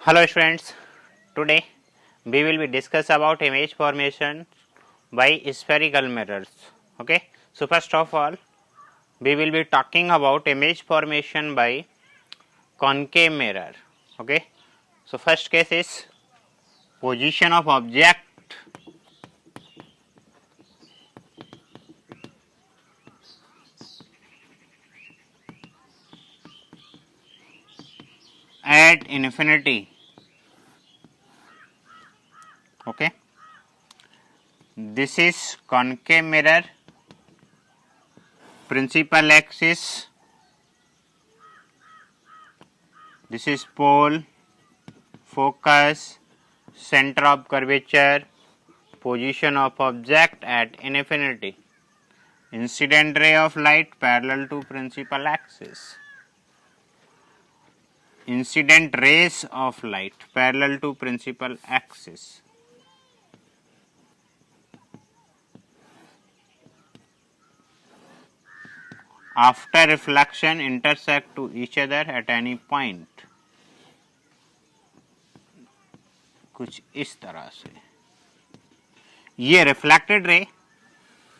Hello students, today we will be discuss about image formation by spherical mirrors. Okay, so first of all we will be talking about image formation by concave mirror. Okay, so first case is position of object at infinity. Okay, this is concave mirror, principal axis, this is pole, focus, center of curvature, position of object at infinity, incident ray of light parallel to principal axis, incident rays of light parallel to principal axis. After reflection intersect to each other at any point. कुछ इस तरह से ये reflected ray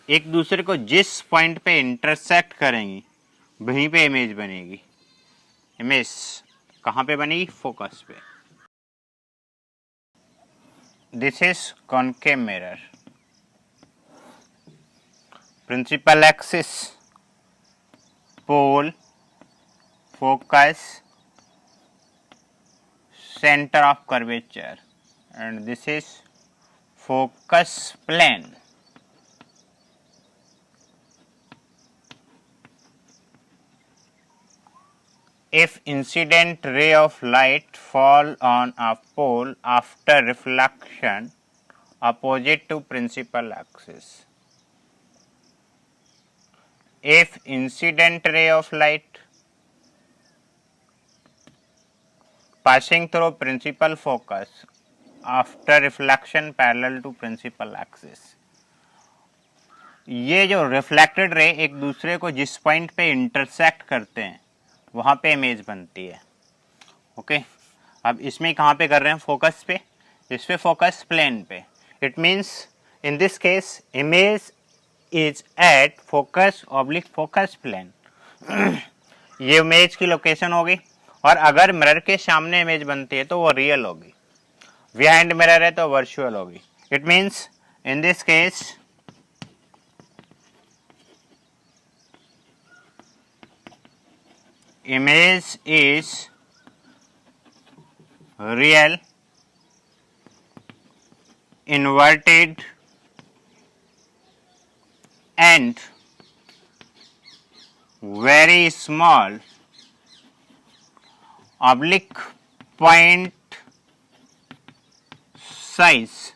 एक दूसरे को जिस point पे इंटरसेक्ट करेंगी वहीं पे इमेज बनेगी. इमेज कहाँ पे बनेगी? फोकस पे. This is concave mirror. Principal axis, pole, focus, center of curvature, and this is focus plane. If incident ray of light fall on a pole after reflection opposite to principal axis, if incident ray of light passing through principal focus after reflection parallel to principal axis, ये जो reflected ray एक दूसरे को जिस point पे intersect करते हैं वहाँ पे इमेज बनती है. ओके, अब इसमें कहाँ पे कर रहे हैं? फोकस पे. इस पे फोकस प्लेन पे. It means in this case image is at focus oblique focus plane. ये इमेज की लोकेशन होगी और अगर मिरर के सामने इमेज बनती है तो वो रियल होगी, बिहाइंड मिरर है तो वर्चुअल होगी. It means in this case image is real, inverted and very small oblique point size.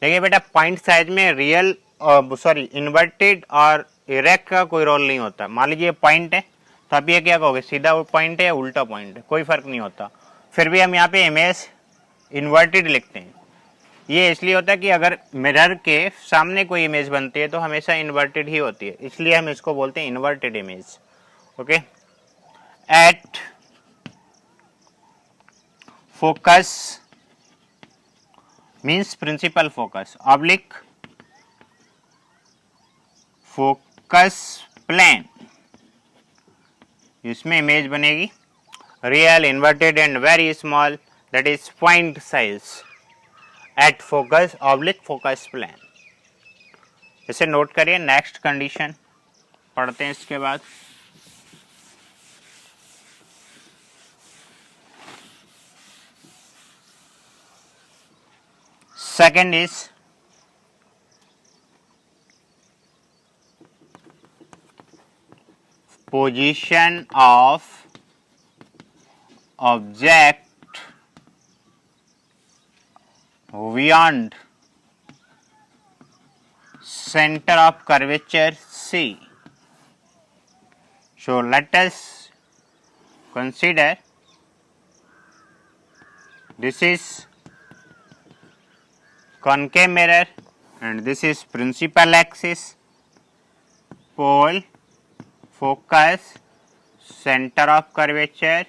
देखिए बेटा, पॉइंट साइज में रियल इन्वर्टेड और इरेक्ट का कोई रोल नहीं होता. मान लीजिए पॉइंट है तो आप ये क्या कहोगे? सीधा पॉइंट है या उल्टा पॉइंट है, कोई फर्क नहीं होता. फिर भी हम यहाँ पे इमेज इन्वर्टेड लिखते हैं. ये इसलिए होता है कि अगर मिरर के सामने कोई इमेज बनती है तो हमेशा इन्वर्टेड ही होती है, इसलिए हम इसको बोलते हैं inverted image. Okay, at focus means principal focus oblique focus plane, इसमें इमेज बनेगी real, inverted and very small, that is point size at focus oblique focus plane. इसे नोट करिए. नेक्स्ट कंडीशन पढ़ते हैं इसके बाद. Second is position of object beyond center of curvature C. So let us consider this is concave mirror and this is principal axis, pole, focus, center of curvature,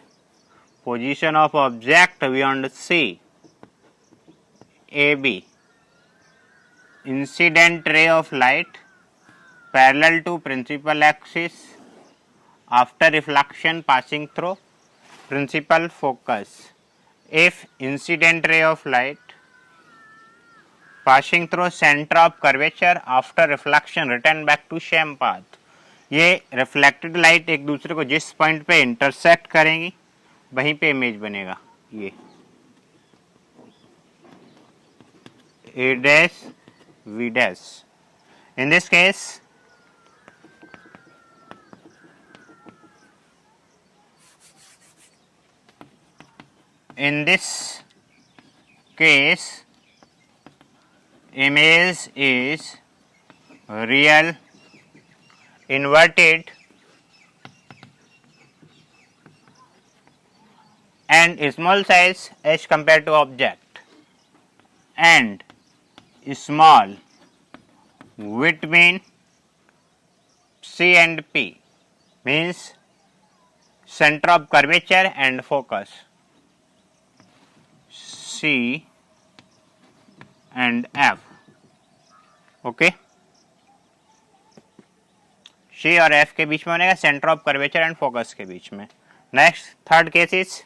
position of object beyond C. AB, incident ray of light parallel to principal axis after reflection passing through principal focus. If incident ray of light passing through center of curvature after reflection return back to same path, ये reflected light एक दूसरे को जिस point पे intersect करेंगी वहीं पे image बनेगा। ये A dash V dash. In this case, image is real, inverted and small size as compared to object, and small between C and P means center of curvature and focus, C and F. Okay, C और F के बीच में बनेगा, centre of curvature and focus के बीच में। Next third case is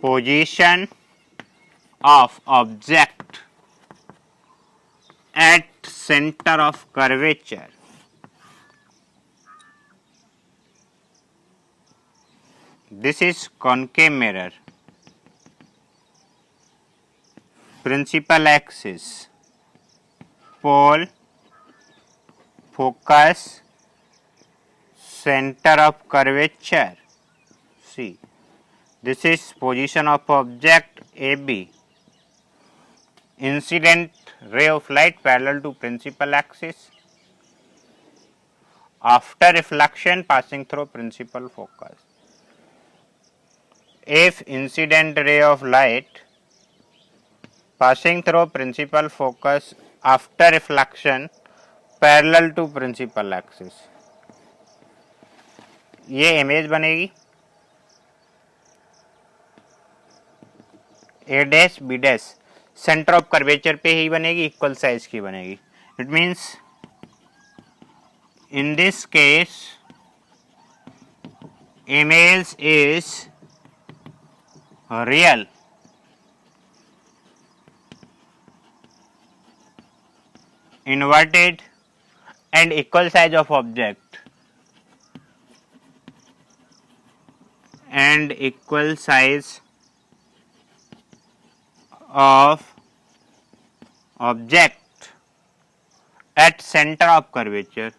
position of object at centre of curvature. This is concave mirror. Principal axis, pole, focus, center of curvature. See, this is position of object AB. Incident ray of light parallel to principal axis after reflection passing through principal focus. If incident ray of light passing through principal focus after reflection parallel to principal axis, ये image बनेगी A dash B dash, centre of curvature पे ही बनेगी, equal size की बनेगी। It means in this case image is real, inverted and equal size of object, and equal size of object at center of curvature.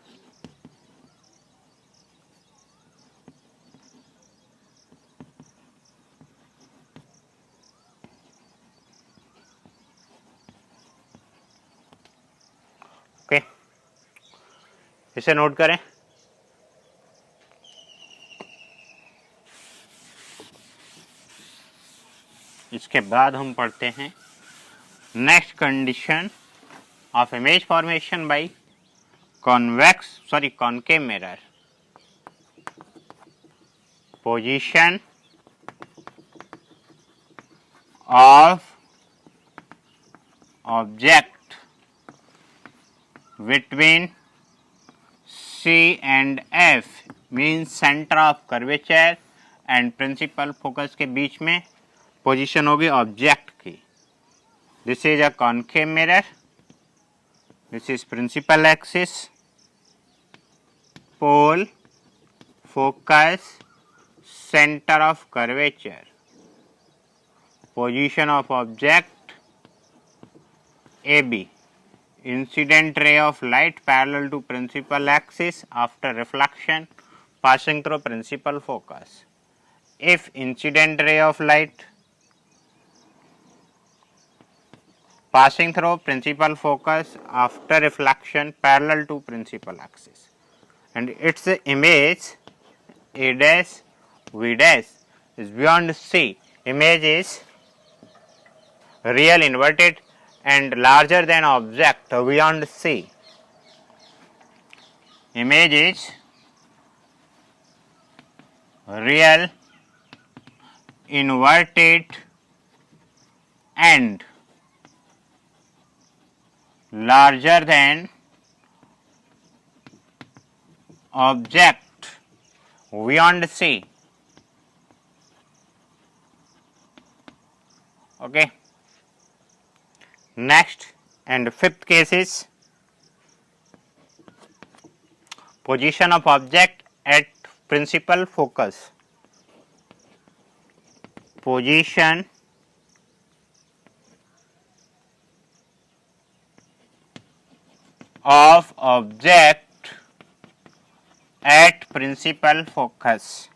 Okay, इसे note करें। इसके बाद हम पढ़ते हैं next condition of image formation bye concave mirror. Position of object between C and F means center of curvature and principal focus के बीच में position होगी ऑब्जेक्ट की। This is a concave mirror, this is principal axis, pole, focus, centre of curvature, position of object AB, incident ray of light parallel to principal axis after reflection passing through principal focus. If incident ray of light passing through principal focus after reflection parallel to principal axis and its image A dash V dash is beyond C, image is real, inverted and larger than object beyond C. Image is real inverted and larger than object beyond C. Okay. Next and fifth case is position of object at principal focus. Position of object at principal focus.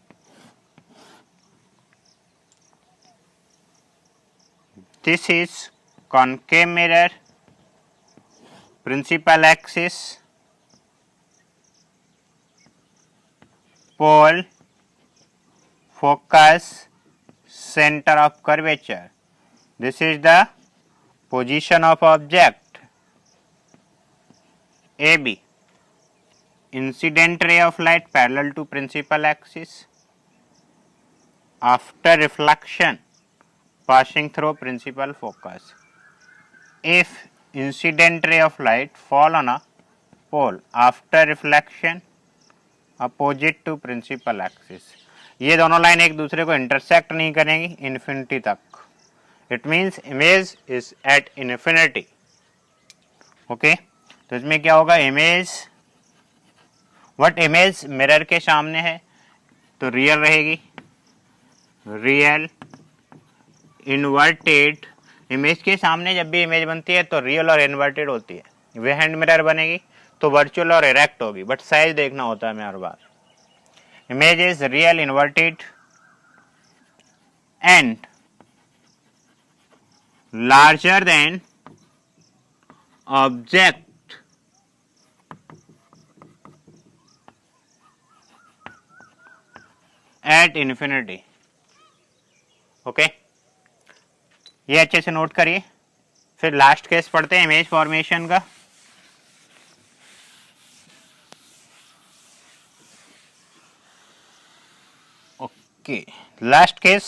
This is concave mirror, principal axis, pole, focus, center of curvature. This is the position of object. AB, incident ray of light parallel to principal axis after reflection passing through principal focus. If incident ray of light fall on a pole after reflection opposite to principal axis, ये दोनों line एक दूसरे को intersect नहीं करेंगी infinity तक. It means image is eight infinity. Okay, तो इसमें क्या होगा, इमेज व्हाट इमेज मिरर के सामने है तो रियल रहेगी. रियल इन्वर्टेड, इमेज के सामने जब भी इमेज बनती है तो रियल और इन्वर्टेड होती है. बिहाइंड मिरर बनेगी तो वर्चुअल और इरेक्ट होगी, बट साइज देखना होता है हमें हर बार. Image is real inverted and larger than object at infinity. Okay, ये अच्छे से नोट करिए. फिर लास्ट केस पढ़ते हैं इमेज फॉर्मेशन का. Okay, last case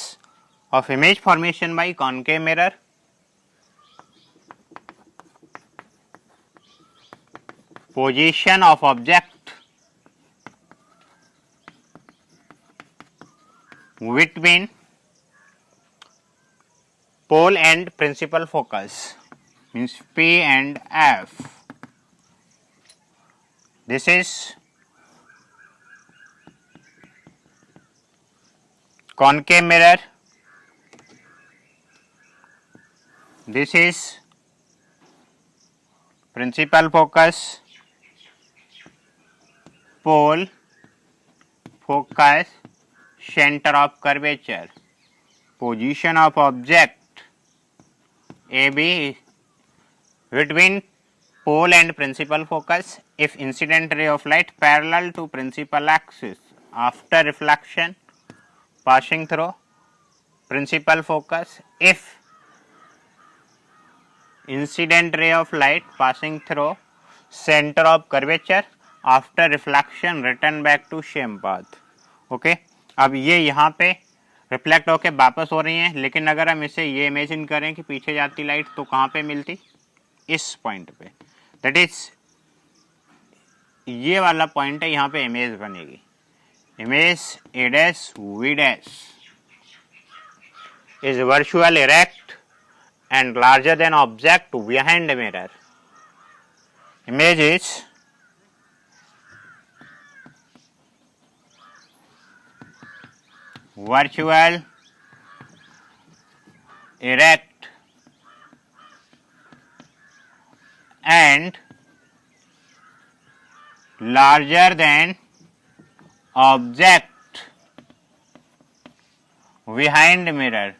of image formation bye concave mirror. Position of object between pole and principal focus, means P and F. This is concave mirror. This is principal focus, pole, focus, center of curvature. Position of object AB between pole and principal focus if incident ray of light parallel to principal axis after reflection passing through principal focus. If incident ray of light passing through center of curvature after reflection return back to same path. Okay, अब ये यहाँ पे reflect होके वापस हो रही हैं, लेकिन अगर हम इसे ये इमेजिन करें कि पीछे जाती लाइट तो कहाँ पे मिलती, इस पॉइंट पे. दैट इज ये वाला पॉइंट है, यहाँ पे इमेज बनेगी. Image A dash V dash is virtual erect and larger than object behind mirror. Image is virtual erect and larger than object behind mirror.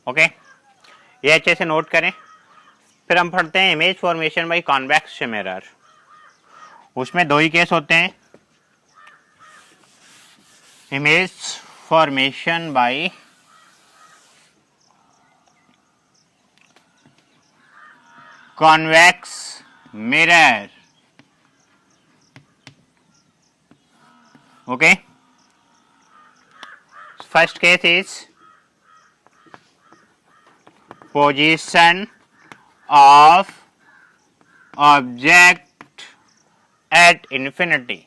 Okay, ये अच्छे से नोट करें. फिर हम पढ़ते हैं image formation by convex mirror. उसमें दो ही केस होते हैं. Image formation by convex mirror Okay, first case is position of object at infinity.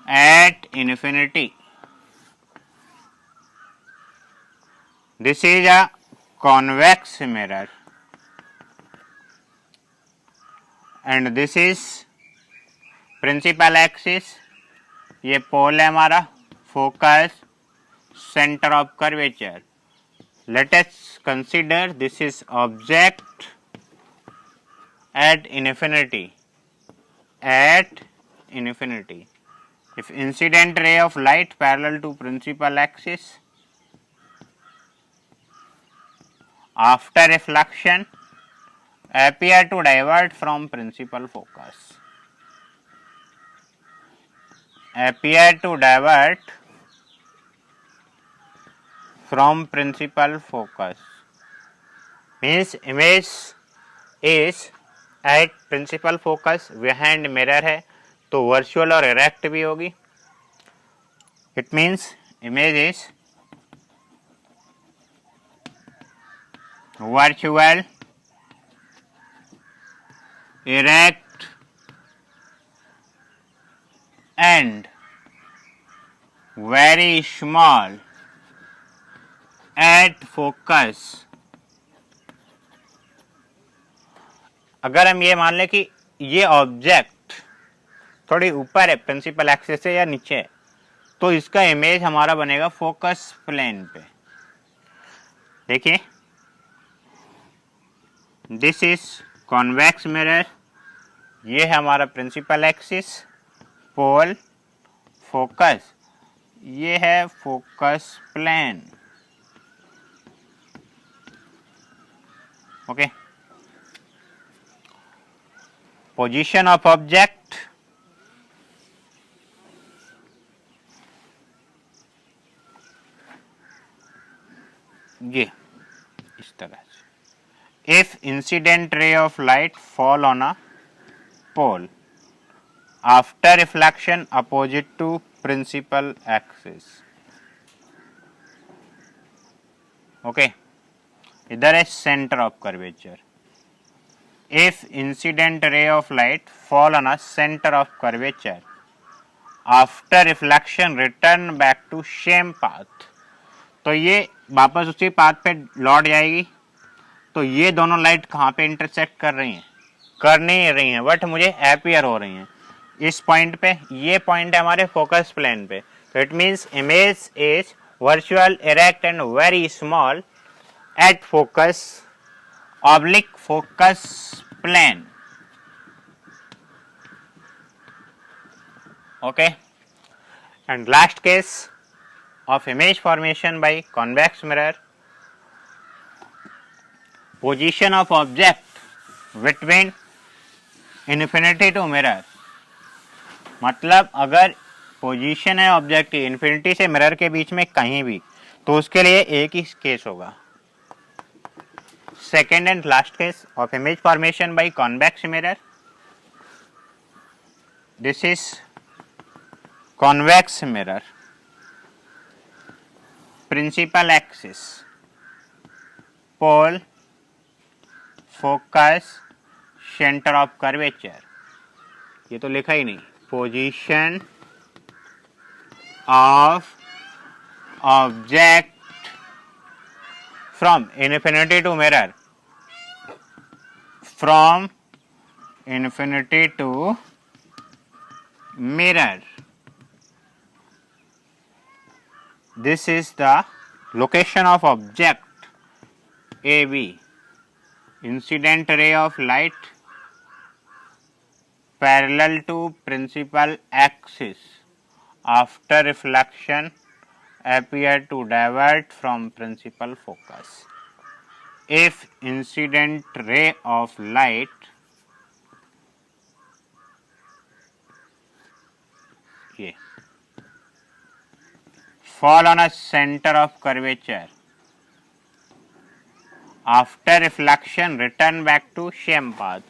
At infinity, this is a convex mirror and this is principal axis. ये पोल है हमारा, focus, centre of curvature. Let us consider this is object at infinity. At infinity, if incident ray of light parallel to principal axis after reflection appear to divert from principal focus. Appear to divert from principal focus means image is at principal focus, behind mirror है तो virtual और erect भी होगी. It means image is virtual, erect and very small at focus. अगर हम ये मान लें कि ये ऑब्जेक्ट थोड़ी ऊपर है प्रिंसिपल एक्सिस से या नीचे है, तो इसका इमेज हमारा बनेगा फोकस प्लेन पे. देखिए, दिस इज कॉन्वेक्स मिरर, ये है हमारा प्रिंसिपल एक्सिस, पोल, फोकस, ये है focus plane. Okay, position of object, ये इस तरह से. If incident ray of light fall on a pole after reflection opposite to principal axis. Okay, इधर है center of curvature. If incident ray of light fall on a center of curvature after reflection return back to same path, तो ये वापस उसी path पे लौट जाएगी. तो ये दोनों लाइट कहाँ पे इंटरसेक्ट कर रही हैं? कर नहीं रही हैं, बट मुझे अपीयर हो रही हैं इस पॉइंट पे. ये पॉइंट है हमारे फोकस प्लेन पे. तो it means image is virtual, erect and very small at focus oblique focus plane. Okay, and last case of image formation by convex mirror. Position of object between infinity to mirror. मतलब अगर position है object की infinity से mirror के बीच में कहीं भी, तो उसके लिए एक ही केस होगा. Second and last case of image formation by convex mirror. This is convex mirror, principal axis, pole, focus, centre of curvature. ये तो लिखा ही नहीं. Position of object from infinity to mirror, from infinity to mirror. This is the location of object AB. Incident ray of light parallel to principal axis after reflection appear to divert from principal focus. If incident ray of light fall on a center of curvature after reflection return back to same path.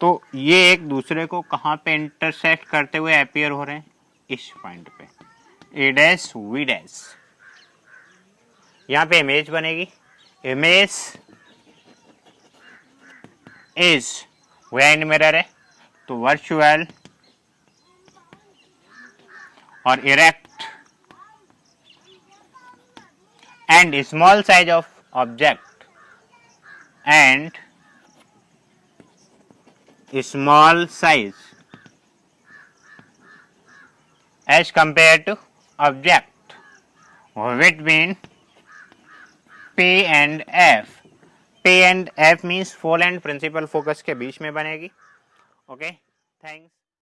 तो ये एक दूसरे को कहाँ पे intersect करते हुए appear हो रहे हैं? इस पॉइंट पे, ए डैश वी डैश, यहाँ पे इमेज बनेगी। इमेज इज वेन मिरर है तो वर्चुअल और erect and small size of object and small size as compared to object, which mean P and F. P and F means focal and principal focus के बीच में बनेगी। Okay, thanks.